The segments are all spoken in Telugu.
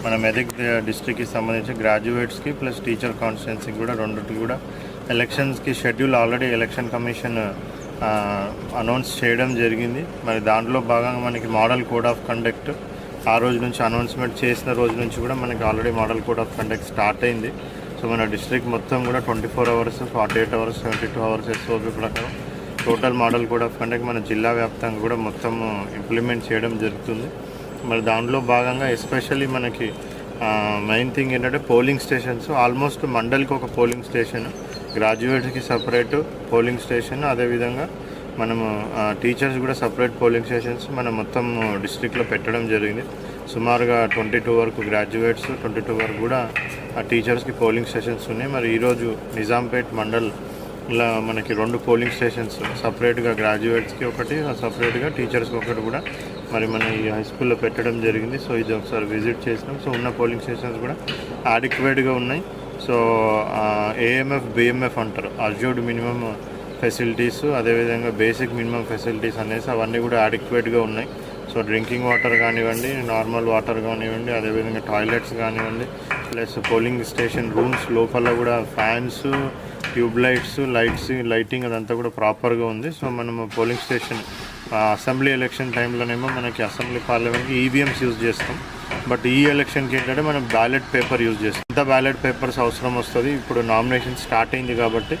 మన మెదక్ డిస్ట్రిక్ట్కి సంబంధించి గ్రాడ్యుయేట్స్కి ప్లస్ టీచర్ కాన్స్టిట్యున్సీకి కూడా రెండింటికి కూడా ఎలక్షన్స్కి schedule already election commission announce చేయడం జరిగింది. మరి దాంట్లో భాగంగా మనకి మోడల్ కోడ్ ఆఫ్ కండక్ట్ ఆ రోజు నుంచి అనౌన్స్మెంట్ చేసిన రోజు నుంచి కూడా మనకి already model code of conduct start అయింది. సో మన డిస్ట్రిక్ట్ మొత్తం కూడా 24 అవర్స్ 48 అవర్స్ 72 అవర్స్ ఎస్ఓపి ప్రకారం total model code of conduct మన జిల్లా వ్యాప్తంగా కూడా మొత్తం ఇంప్లిమెంట్ చేయడం జరుగుతుంది. మరి దాంట్లో భాగంగా ఎస్పెషల్లీ మనకి మెయిన్ థింగ్ ఏంటంటే పోలింగ్ స్టేషన్స్ ఆల్మోస్ట్ మండలికి ఒక పోలింగ్ స్టేషన్, గ్రాడ్యుయేట్స్కి సపరేట్ పోలింగ్ స్టేషన్, అదేవిధంగా మనము టీచర్స్ కూడా సపరేట్ పోలింగ్ స్టేషన్స్ మనం మొత్తం డిస్ట్రిక్ట్లో పెట్టడం జరిగింది. సుమారుగా 22 వరకు గ్రాడ్యుయేట్స్ 22 వరకు కూడా టీచర్స్కి పోలింగ్ స్టేషన్స్ ఉన్నాయి. మరి ఈరోజు నిజాంపేట్ మండల్ ఇలా మనకి 2 పోలింగ్ స్టేషన్స్ సపరేట్గా గ్రాడ్యుయేట్స్కి ఒకటి, సపరేట్గా టీచర్స్కి ఒకటి కూడా మరి మన ఈ హై స్కూల్లో పెట్టడం జరిగింది. సో ఇది ఒకసారి విజిట్ చేసినాం. సో ఉన్న పోలింగ్ స్టేషన్స్ కూడా అడిక్వేట్గా ఉన్నాయి. సో ఏఎంఎఫ్ బిఎంఎఫ్ అంటారు, అర్జూర్డ్ మినిమమ్ ఫెసిలిటీస్, అదేవిధంగా బేసిక్ మినిమం ఫెసిలిటీస్ అనేసి అవన్నీ కూడా అడిక్వేట్గా ఉన్నాయి. సో డ్రింకింగ్ వాటర్ కానివ్వండి, నార్మల్ వాటర్ కానివ్వండి, అదేవిధంగా టాయిలెట్స్ కానివ్వండి, ప్లస్ పోలింగ్ స్టేషన్ రూమ్స్ లోపల కూడా ఫ్యాన్స్, ట్యూబ్ లైటింగ్ అదంతా కూడా ప్రాపర్గా ఉంది. సో మనము పోలింగ్ స్టేషన్ అసెంబ్లీ ఎలక్షన్ టైంలోనేమో మనకి అసెంబ్లీ పార్లమెంట్కి ఈవీఎంస్ యూజ్ చేస్తాం. బట్ ఈ ఎలక్షన్కి ఏంటంటే మనం బ్యాలెట్ పేపర్ యూజ్ చేస్తాం. ఎంత బ్యాలెట్ పేపర్స్ అవసరం వస్తుంది, ఇప్పుడు నామినేషన్ స్టార్ట్ అయింది కాబట్టి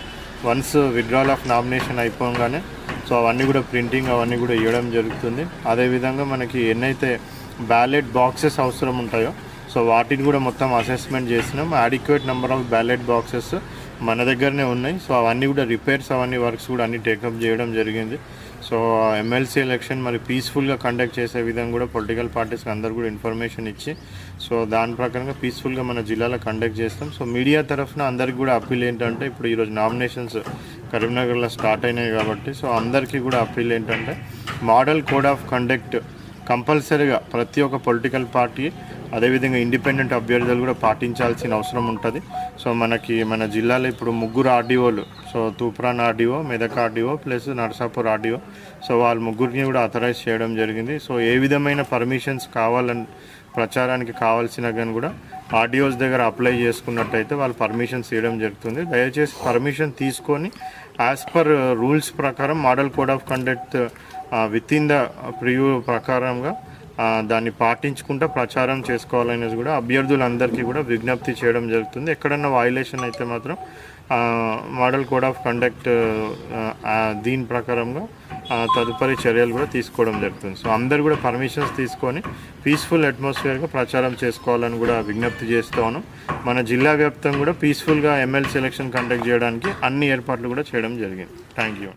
వన్స్ విత్డ్రాల్ ఆఫ్ నామినేషన్ అయిపోగానే సో అవన్నీ కూడా ప్రింటింగ్ అవన్నీ కూడా ఇవ్వడం జరుగుతుంది. అదేవిధంగా మనకి ఎన్నైతే బ్యాలెట్ బాక్సెస్ అవసరం ఉంటాయో సో వాటిని కూడా మొత్తం అసెస్మెంట్ చేసినాం. Adequate number of ballot boxes మన దగ్గరనే ఉన్నాయి. సో అవన్నీ కూడా రిపేర్స్ అవన్నీ వర్క్స్ కూడా అన్నీ టేకప్ చేయడం జరిగింది. సో ఎమ్మెల్సీ ఎలక్షన్ మరి పీస్ఫుల్గా కండక్ట్ చేసే విధంగా కూడా పొలిటికల్ పార్టీస్కి అందరూ కూడా ఇన్ఫర్మేషన్ ఇచ్చి సో దాని ప్రకారంగా పీస్ఫుల్గా మన జిల్లాలో కండక్ట్ చేస్తాం. సో మీడియా తరఫున అందరికీ కూడా అప్పీల్ ఏంటంటే ఇప్పుడు ఈరోజు నామినేషన్స్ కరీంనగర్లో స్టార్ట్ అయినాయి కాబట్టి సో అందరికీ కూడా అప్పీల్ ఏంటంటే మోడల్ కోడ్ ఆఫ్ కండక్ట్ కంపల్సరీగా ప్రతి ఒక్క పొలిటికల్ పార్టీ అదేవిధంగా ఇండిపెండెంట్ అభ్యర్థులు కూడా పాటించాల్సిన అవసరం ఉంటుంది. సో మన జిల్లాలో ఇప్పుడు 3 ఆర్డీఓలు, so Toopran RDO, Medak RDO plus Narsapur RDO, so వాళ్ళ 3ని కూడా అథరైజ్ చేయడం జరిగింది. సో ఏ విధమైన పర్మిషన్స్ కావాలని ప్రచారానికి కావాల్సిన కానీ కూడా ఆర్డీఓస్ దగ్గర అప్లై చేసుకున్నట్టయితే వాళ్ళు పర్మిషన్స్ ఇవ్వడం జరుగుతుంది. దయచేసి పర్మిషన్ తీసుకొని యాజ్ పర్ రూల్స్ ప్రకారం model code of conduct with in the preview ప్రకారంగా దాన్ని పాటించుకుంటూ ప్రచారం చేసుకోవాలనేది కూడా అభ్యర్థులందరికీ కూడా విజ్ఞప్తి చేయడం జరుగుతుంది. ఎక్కడన్నా వైలేషన్ అయితే మాత్రం మోడల్ కోడ్ ఆఫ్ కండక్ట్ దీని ప్రకారంగా తదుపరి చర్యలు కూడా తీసుకోవడం జరుగుతుంది. సో అందరు కూడా పర్మిషన్స్ తీసుకొని పీస్ఫుల్ అట్మాస్ఫియర్గా ప్రచారం చేసుకోవాలని కూడా విజ్ఞప్తి చేస్తాను. మన జిల్లా వ్యాప్తంగా కూడా పీస్ఫుల్గా ఎమ్మెల్సీ ఎలక్షన్ కండక్ట్ చేయడానికి అన్ని ఏర్పాట్లు కూడా చేయడం జరిగింది. Thank you.